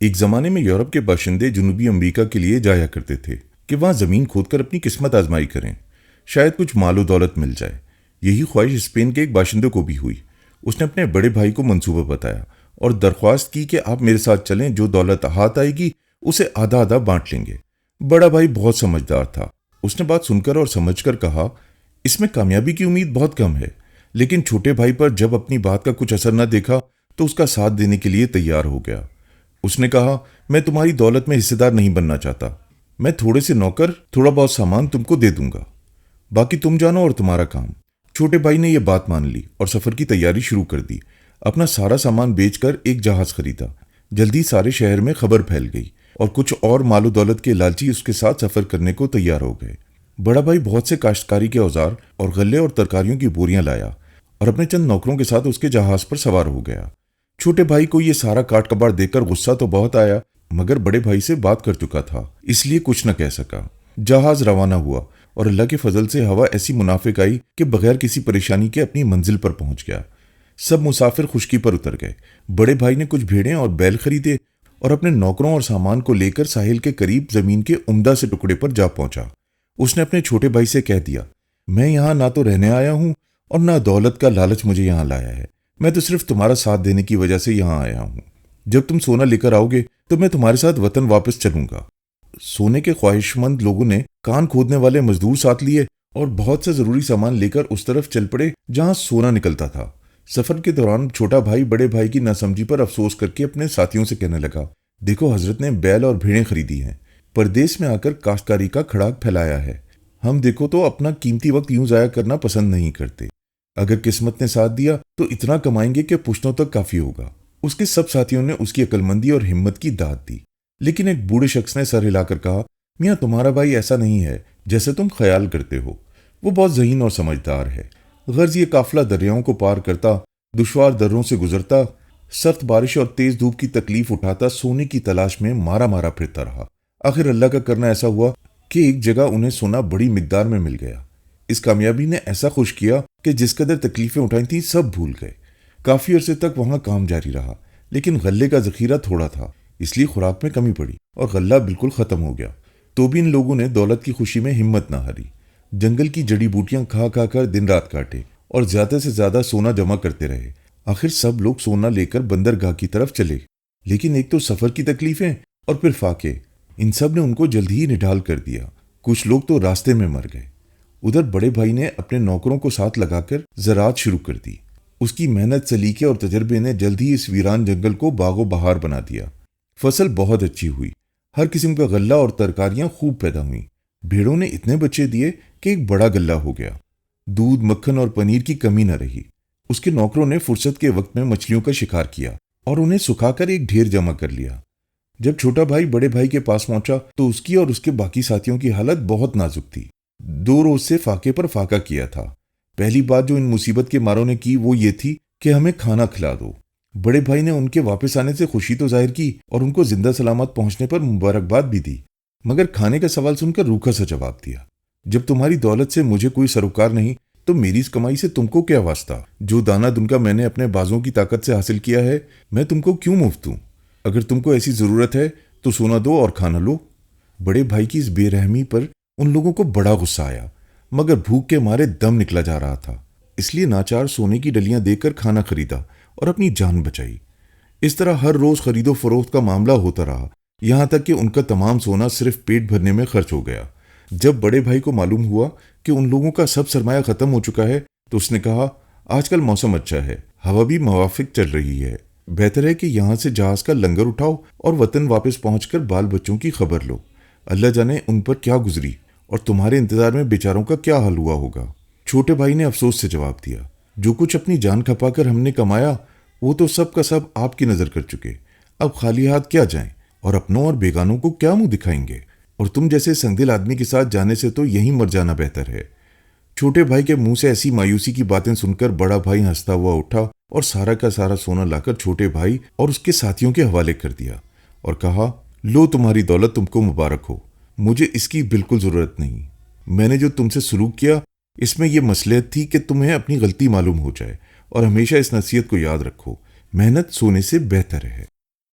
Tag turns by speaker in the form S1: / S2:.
S1: ایک زمانے میں یورپ کے باشندے جنوبی امریکہ کے لیے جایا کرتے تھے کہ وہاں زمین کھود کر اپنی قسمت آزمائی کریں، شاید کچھ مال و دولت مل جائے۔ یہی خواہش اسپین کے ایک باشندے کو بھی ہوئی۔ اس نے اپنے بڑے بھائی کو منصوبہ بتایا اور درخواست کی کہ آپ میرے ساتھ چلیں، جو دولت ہاتھ آئے گی اسے آدھا آدھا بانٹ لیں گے۔ بڑا بھائی بہت سمجھدار تھا، اس نے بات سن کر اور سمجھ کر کہا، اس میں کامیابی کی امید بہت کم ہے، لیکن چھوٹے بھائی پر جب اپنی بات کا کچھ اثر نہ دیکھا تو اس کا ساتھ دینے کے لیے تیار ہو گیا۔ اس نے کہا، میں تمہاری دولت میں حصے دار نہیں بننا چاہتا، میں تھوڑے سے نوکر، تھوڑا بہت سامان تم کو دے دوں گا، باقی تم جانو اور تمہارا کام۔ چھوٹے بھائی نے یہ بات مان لی اور سفر کی تیاری شروع کر دی۔ اپنا سارا سامان بیچ کر ایک جہاز خریدا۔ جلدی سارے شہر میں خبر پھیل گئی اور کچھ اور مال و دولت کے لالچی اس کے ساتھ سفر کرنے کو تیار ہو گئے۔ بڑا بھائی بہت سے کاشتکاری کے اوزار اور غلے اور ترکاریوں کی بوریاں لایا اور اپنے چند نوکروں کے ساتھ اس کے جہاز پر سوار ہو گیا۔ چھوٹے بھائی کو یہ سارا کاٹ کباڑ دیکھ کر غصہ تو بہت آیا، مگر بڑے بھائی سے بات کر چکا تھا، اس لیے کچھ نہ کہہ سکا۔ جہاز روانہ ہوا اور اللہ کے فضل سے ہوا ایسی منافق آئی کہ بغیر کسی پریشانی کے اپنی منزل پر پہنچ گیا۔ سب مسافر خشکی پر اتر گئے۔ بڑے بھائی نے کچھ بھیڑیں اور بیل خریدے اور اپنے نوکروں اور سامان کو لے کر ساحل کے قریب زمین کے عمدہ سے ٹکڑے پر جا پہنچا۔ اس نے اپنے چھوٹے بھائی سے کہہ دیا، میں یہاں نہ تو رہنے آیا ہوں اور نہ دولت کا لالچ مجھے یہاں لایا ہے، میں تو صرف تمہارا ساتھ دینے کی وجہ سے یہاں آیا ہوں۔ جب تم سونا لے کر آؤ گے تو میں تمہارے ساتھ وطن واپس چلوں گا۔ سونے کے خواہش مند لوگوں نے کان کھودنے والے مزدور ساتھ لیے اور بہت سے ضروری سامان لے کر اس طرف چل پڑے جہاں سونا نکلتا تھا۔ سفر کے دوران چھوٹا بھائی بڑے بھائی کی ناسمجھی پر افسوس کر کے اپنے ساتھیوں سے کہنے لگا، دیکھو حضرت نے بیل اور بھیڑیں خریدی ہیں، پردیس میں آ کر کاشتکاری کا کھڑاک پھیلایا ہے، ہم دیکھو تو اپنا قیمتی وقت یوں ضائع کرنا پسند نہیں کرتے، اگر قسمت نے ساتھ دیا تو اتنا کمائیں گے کہ پشتوں تک کافی ہوگا۔ اس کے سب ساتھیوں نے اس کی عقل مندی اور ہمت کی داد دی، لیکن ایک بوڑھے شخص نے سر ہلا کر کہا، میاں تمہارا بھائی ایسا نہیں ہے جیسے تم خیال کرتے ہو، وہ بہت ذہین اور سمجھدار ہے۔ غرض یہ قافلہ دریاؤں کو پار کرتا، دشوار دروں سے گزرتا، سخت بارش اور تیز دھوپ کی تکلیف اٹھاتا، سونے کی تلاش میں مارا مارا پھرتا رہا۔ آخر اللہ کا کرنا ایسا ہوا کہ ایک جگہ انہیں سونا بڑی مقدار میں مل گیا۔ اس کامیابی نے ایسا خوش کیا کہ جس قدر تکلیفیں اٹھائی تھیں سب بھول گئے۔ کافی عرصے تک وہاں کام جاری رہا، لیکن غلے کا ذخیرہ تھوڑا تھا، اس لیے خوراک میں کمی پڑی اور غلہ بالکل ختم ہو گیا۔ تو بھی ان لوگوں نے دولت کی خوشی میں ہمت نہ ہاری، جنگل کی جڑی بوٹیاں کھا کھا کر دن رات کاٹے اور زیادہ سے زیادہ سونا جمع کرتے رہے۔ آخر سب لوگ سونا لے کر بندرگاہ کی طرف چلے، لیکن ایک تو سفر کی تکلیفیں اور پھر فاقے، ان سب نے ان کو جلد ہی نڈھال کر دیا۔ کچھ لوگ تو راستے میں مر گئے۔ ادھر بڑے بھائی نے اپنے نوکروں کو ساتھ لگا کر زراعت شروع کر دی۔ اس کی محنت، سلیقے اور تجربے نے جلد ہی اس ویران جنگل کو باغ و بہار بنا دیا۔ فصل بہت اچھی ہوئی، ہر قسم کا غلہ اور ترکاریاں خوب پیدا ہوئیں۔ بھیڑوں نے اتنے بچے دیے کہ ایک بڑا غلہ ہو گیا۔ دودھ، مکھن اور پنیر کی کمی نہ رہی۔ اس کے نوکروں نے فرصت کے وقت میں مچھلیوں کا شکار کیا اور انہیں سکھا کر ایک ڈھیر جمع کر لیا۔ جب چھوٹا بھائی بڑے بھائی کے پاس پہنچا تو اس کی اور اس کے باقی ساتھیوں کی حالت بہت نازک تھی۔ 2 روز سے فاقے پر فاقہ کیا تھا۔ پہلی بات جو ان مصیبت کے ماروں نے کی وہ یہ تھی کہ ہمیں کھانا کھلا دو۔ بڑے بھائی نے ان کے واپس آنے سے خوشی تو ظاہر کی اور ان کو زندہ سلامت پہنچنے پر مبارکباد بھی دی، مگر کھانے کا سوال سن کر روکھا سا جواب دیا، جب تمہاری دولت سے مجھے کوئی سروکار نہیں تو میری اس کمائی سے تم کو کیا واسطہ؟ جو دانہ دن کا میں نے اپنے بازوں کی طاقت سے حاصل کیا ہے میں تم کو کیوں مفت دوں؟ اگر تم کو ایسی ضرورت ہے تو سونا دو اور کھانا لو۔ بڑے بھائی کی اس بے رحمی پر ان لوگوں کو بڑا غصہ آیا، مگر بھوک کے مارے دم نکلا جا رہا تھا، اس لیے ناچار سونے کی ڈلیاں دے کر کھانا خریدا اور اپنی جان بچائی۔ اس طرح ہر روز خرید و فروخت کا معاملہ ہوتا رہا، یہاں تک کہ ان کا تمام سونا صرف پیٹ بھرنے میں خرچ ہو گیا۔ جب بڑے بھائی کو معلوم ہوا کہ ان لوگوں کا سب سرمایہ ختم ہو چکا ہے تو اس نے کہا، آج کل موسم اچھا ہے، ہوا بھی موافق چل رہی ہے، بہتر ہے کہ یہاں سے جہاز کا لنگر اٹھاؤ اور وطن واپس پہنچ کر بال بچوں کی خبر لو۔ اللہ جانے ان پر کیا گزری اور تمہارے انتظار میں بیچاروں کا کیا حال ہوا ہوگا۔ چھوٹے بھائی نے افسوس سے جواب دیا، جو کچھ اپنی جان کھپا کر ہم نے کمایا وہ تو سب کا سب آپ کی نظر کر چکے، اب خالی ہاتھ کیا جائیں اور اپنوں اور بیگانوں کو کیا منہ دکھائیں گے، اور تم جیسے سنگدل آدمی کے ساتھ جانے سے تو یہیں مر جانا بہتر ہے۔ چھوٹے بھائی کے منہ سے ایسی مایوسی کی باتیں سن کر بڑا بھائی ہنستا ہوا اٹھا اور سارا کا سارا سونا لا کر چھوٹے بھائی اور اس کے ساتھیوں کے حوالے کر دیا اور کہا، لو تمہاری دولت تم کو مبارک ہو، مجھے اس کی بالکل ضرورت نہیں۔ میں نے جو تم سے سلوک کیا اس میں یہ مصلحت تھی کہ تمہیں اپنی غلطی معلوم ہو جائے، اور ہمیشہ اس نصیحت کو یاد رکھو، محنت سونے سے بہتر ہے۔